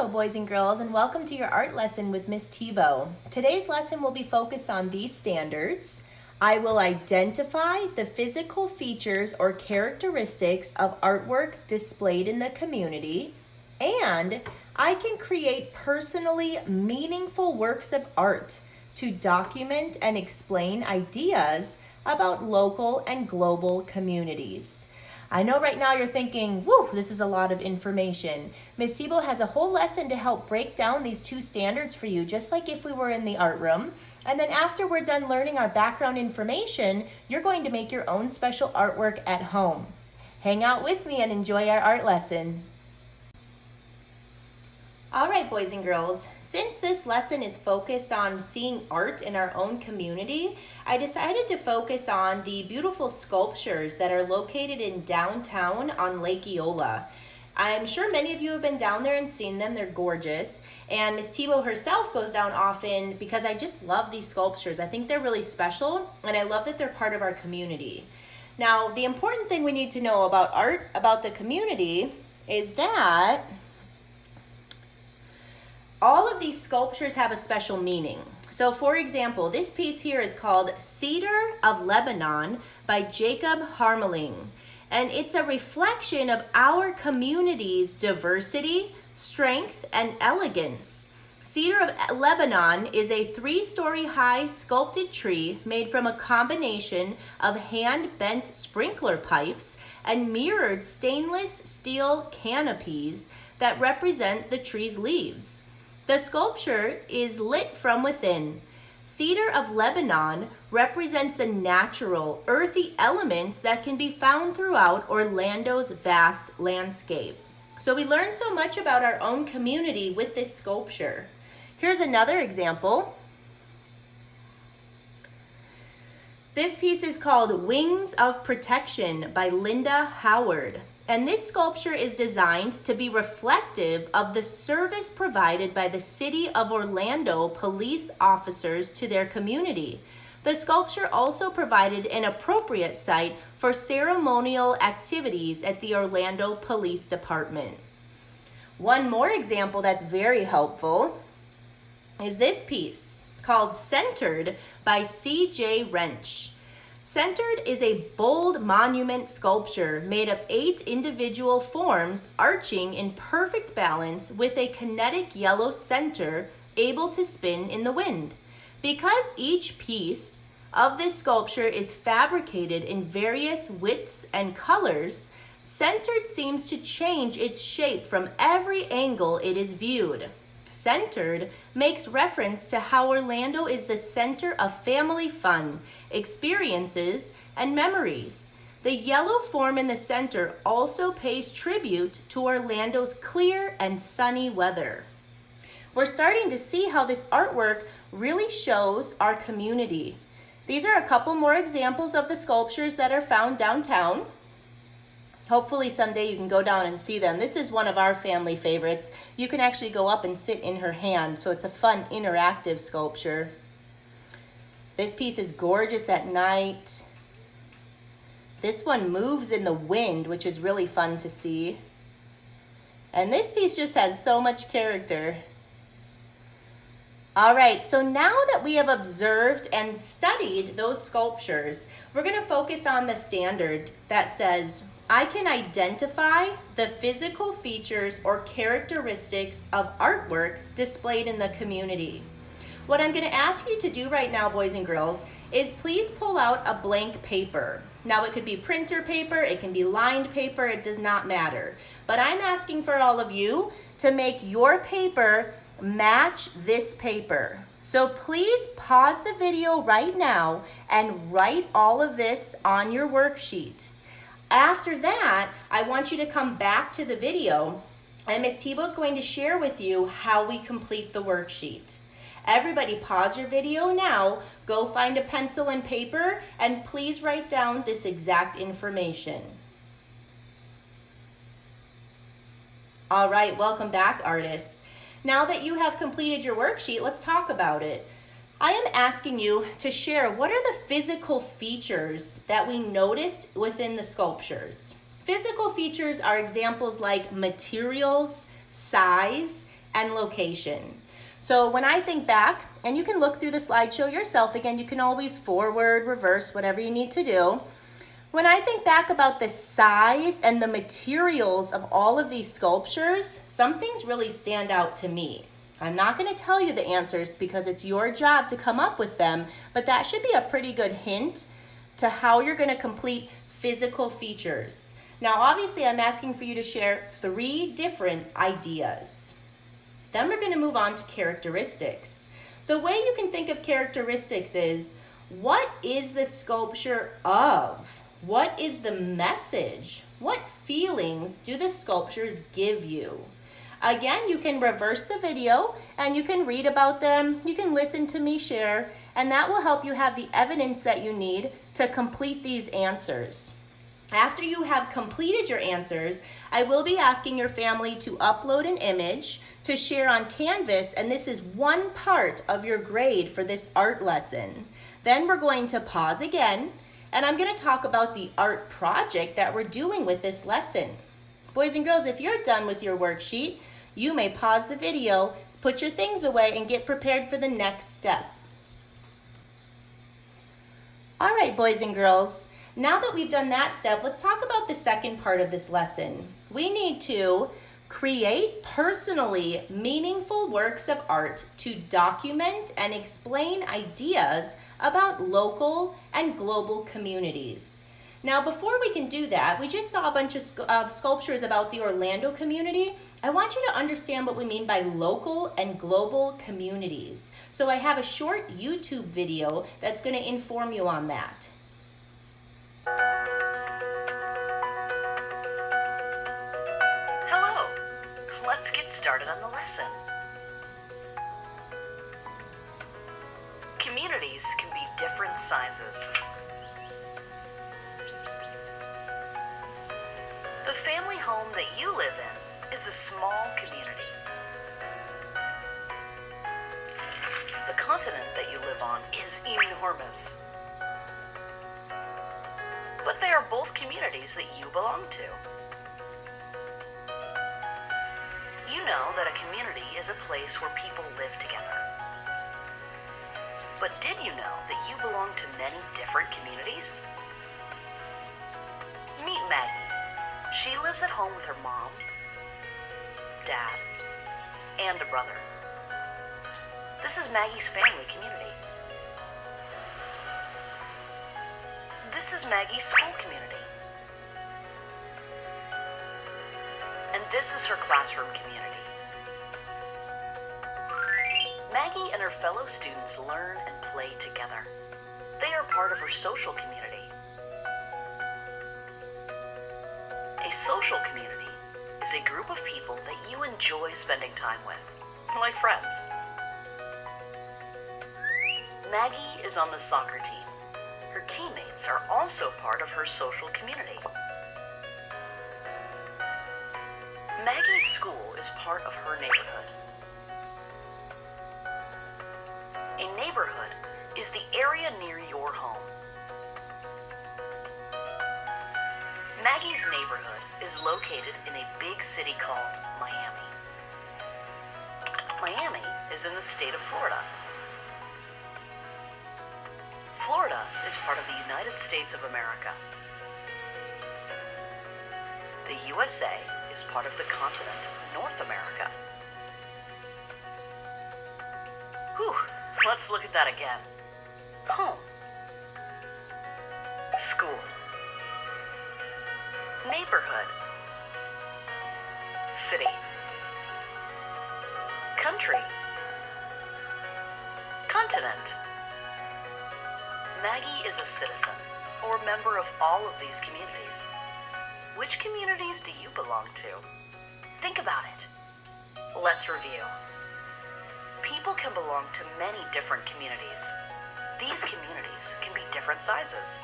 Hello boys and girls, and welcome to your art lesson with Miss Tebow. Today's lesson will be focused on these standards. I will identify the physical features or characteristics of artwork displayed in the community, and I can create personally meaningful works of art to document and explain ideas about local and global communities. I know right now you're thinking, whew, this is a lot of information. Ms. Tebow has a whole lesson to help break down these two standards for you, just like if we were in the art room. And then after we're done learning our background information, you're going to make your own special artwork at home. Hang out with me and enjoy our art lesson. All right, boys and girls, since this lesson is focused on seeing art in our own community, I decided to focus on the beautiful sculptures that are located in downtown on Lake Eola. I'm sure many of you have been down there and seen them. They're gorgeous. And Miss Tebow herself goes down often because I just love these sculptures. I think they're really special, and I love that they're part of our community. Now, the important thing we need to know about art, about the community, is that all of these sculptures have a special meaning. So for example, this piece here is called Cedar of Lebanon by Jacob Harmeling. And it's a reflection of our community's diversity, strength, and elegance. Cedar of Lebanon is a 3-story high sculpted tree made from a combination of hand-bent sprinkler pipes and mirrored stainless steel canopies that represent the tree's leaves. The sculpture is lit from within. Cedar of Lebanon represents the natural, earthy elements that can be found throughout Orlando's vast landscape. So we learn so much about our own community with this sculpture. Here's another example. This piece is called Wings of Protection by Linda Howard. And this sculpture is designed to be reflective of the service provided by the City of Orlando police officers to their community. The sculpture also provided an appropriate site for ceremonial activities at the Orlando Police Department. One more example that's very helpful is this piece called Centered by C.J. Wrench. Centered is a bold monument sculpture made of 8 individual forms arching in perfect balance with a kinetic yellow center able to spin in the wind. Because each piece of this sculpture is fabricated in various widths and colors, Centered seems to change its shape from every angle it is viewed. Centered makes reference to how Orlando is the center of family fun, experiences, and memories. The yellow form in the center also pays tribute to Orlando's clear and sunny weather. We're starting to see how this artwork really shows our community. These are a couple more examples of the sculptures that are found downtown. Hopefully someday you can go down and see them. This is one of our family favorites. You can actually go up and sit in her hand, so it's a fun interactive sculpture. This piece is gorgeous at night. This one moves in the wind, which is really fun to see. And this piece just has so much character. All right, so now that we have observed and studied those sculptures, we're going to focus on the standard that says, I can identify the physical features or characteristics of artwork displayed in the community. What I'm going to ask you to do right now, boys and girls, is please pull out a blank paper. Now it could be printer paper, it can be lined paper, it does not matter. But I'm asking for all of you to make your paper match this paper. So please pause the video right now and write all of this on your worksheet. After that, I want you to come back to the video and Ms. Tebow is going to share with you how we complete the worksheet. Everybody pause your video now, go find a pencil and paper, and please write down this exact information. All right, welcome back, artists. Now that you have completed your worksheet, let's talk about it. I am asking you to share what are the physical features that we noticed within the sculptures. Physical features are examples like materials, size, and location. So when I think back, and you can look through the slideshow yourself, again, you can always forward, reverse, whatever you need to do. When I think back about the size and the materials of all of these sculptures, some things really stand out to me. I'm not going to tell you the answers because it's your job to come up with them, but that should be a pretty good hint to how you're going to complete physical features. Now, obviously, I'm asking for you to share 3 different ideas. Then we're going to move on to characteristics. The way you can think of characteristics is, what is the sculpture of? What is the message? What feelings do the sculptures give you? Again, you can reverse the video and you can read about them. You can listen to me share, and that will help you have the evidence that you need to complete these answers. After you have completed your answers, I will be asking your family to upload an image to share on Canvas, and this is one part of your grade for this art lesson. Then we're going to pause again, and I'm going to talk about the art project that we're doing with this lesson. Boys and girls, if you're done with your worksheet, you may pause the video, put your things away, and get prepared for the next step. All right, boys and girls, now that we've done that step, let's talk about the second part of this lesson. We need to create personally meaningful works of art to document and explain ideas about local and global communities. Now, before we can do that, we just saw a bunch of sculptures about the Orlando community. I want you to understand what we mean by local and global communities. So I have a short YouTube video that's going to inform you on that. Hello, let's get started on the lesson. Communities can be different sizes. The family home that you live in is a small community. The continent that you live on is enormous. But they are both communities that you belong to. You know that a community is a place where people live together. But did you know that you belong to many different communities? Meet Maggie. She lives at home with her mom, dad, and a brother. This is Maggie's family community. This is Maggie's school community. And this is her classroom community. Maggie and her fellow students learn and play together. They are part of her social community. A social community is a group of people that you enjoy spending time with, like friends. Maggie is on the soccer team. Her teammates are also part of her social community. Maggie's school is part of her neighborhood. A neighborhood is the area near your home. Maggie's neighborhood is located in a big city called Miami. Miami is in the state of Florida. Florida is part of the United States of America. The USA is part of the continent North America. Whew, let's look at that again. Home. School. Neighborhood. City. Country. Continent. Maggie is a citizen, or member of all of these communities. Which communities do you belong to? Think about it. Let's review. People can belong to many different communities. These communities can be different sizes.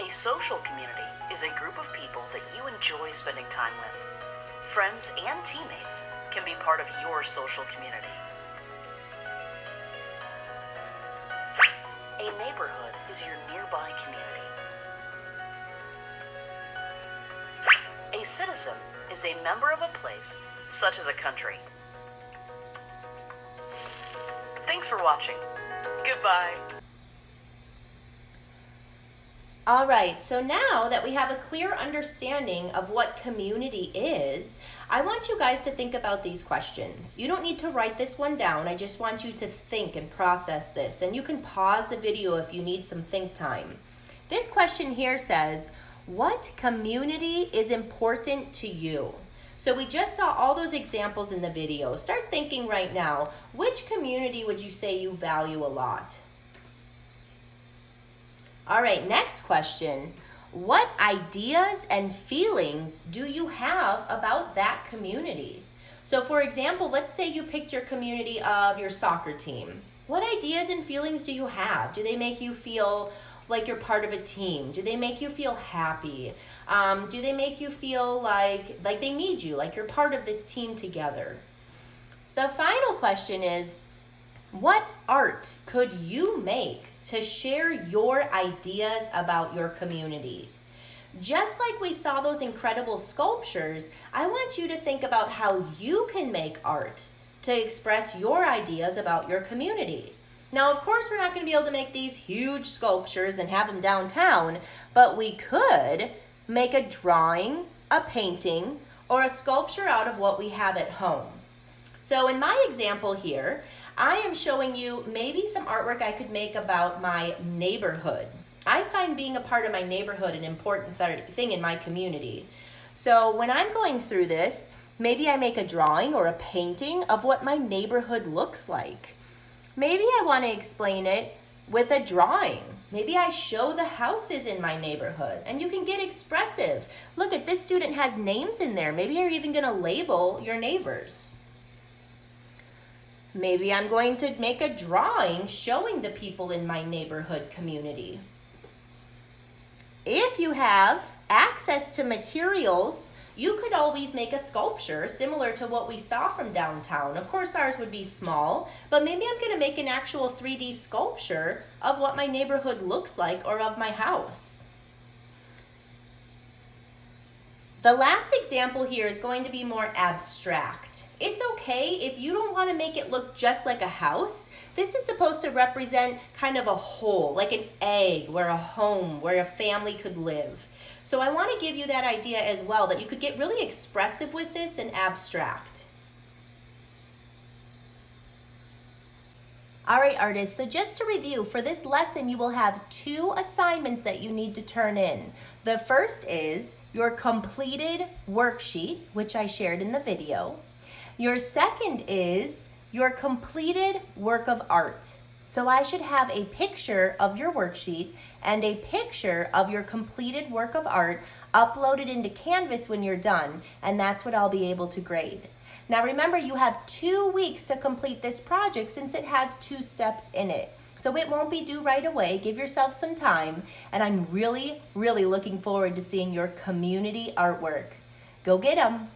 A social community is a group of people that you enjoy spending time with. Friends and teammates can be part of your social community. A neighborhood is your nearby community. A citizen is a member of a place, such as a country. Thanks for watching. Goodbye. All right, so now that we have a clear understanding of what community is, I want you guys to think about these questions. You don't need to write this one down. I just want you to think and process this. And you can pause the video if you need some think time. This question here says, what community is important to you? So we just saw all those examples in the video. Start thinking right now, which community would you say you value a lot? All right, next question. What ideas and feelings do you have about that community? So for example, let's say you picked your community of your soccer team. What ideas and feelings do you have? Do they make you feel like you're part of a team? Do they make you feel happy? Do they make you feel like they need you, like you're part of this team together? The final question is, what art could you make to share your ideas about your community? Just like we saw those incredible sculptures, I want you to think about how you can make art to express your ideas about your community. Now, of course, we're not going to be able to make these huge sculptures and have them downtown, but we could make a drawing, a painting, or a sculpture out of what we have at home. So in my example here, I am showing you maybe some artwork I could make about my neighborhood. I find being a part of my neighborhood an important thing in my community. So when I'm going through this, maybe I make a drawing or a painting of what my neighborhood looks like. Maybe I want to explain it with a drawing. Maybe I show the houses in my neighborhood, and you can get expressive. Look at this student has names in there. Maybe you're even going to label your neighbors. Maybe I'm going to make a drawing showing the people in my neighborhood community. If you have access to materials, you could always make a sculpture similar to what we saw from downtown. Of course, ours would be small, but maybe I'm going to make an actual 3D sculpture of what my neighborhood looks like or of my house. The last example here is going to be more abstract. It's okay if you don't want to make it look just like a house. This is supposed to represent kind of a whole, like an egg, where a home, where a family could live. So I want to give you that idea as well, that you could get really expressive with this and abstract. All right, artists, so just to review, for this lesson, you will have 2 assignments that you need to turn in. The first is your completed worksheet, which I shared in the video. Your second is your completed work of art. So I should have a picture of your worksheet and a picture of your completed work of art uploaded into Canvas when you're done, and that's what I'll be able to grade. Now remember, you have 2 weeks to complete this project since it has 2 steps in it. So it won't be due right away. Give yourself some time, and I'm really, really looking forward to seeing your community artwork. Go get 'em.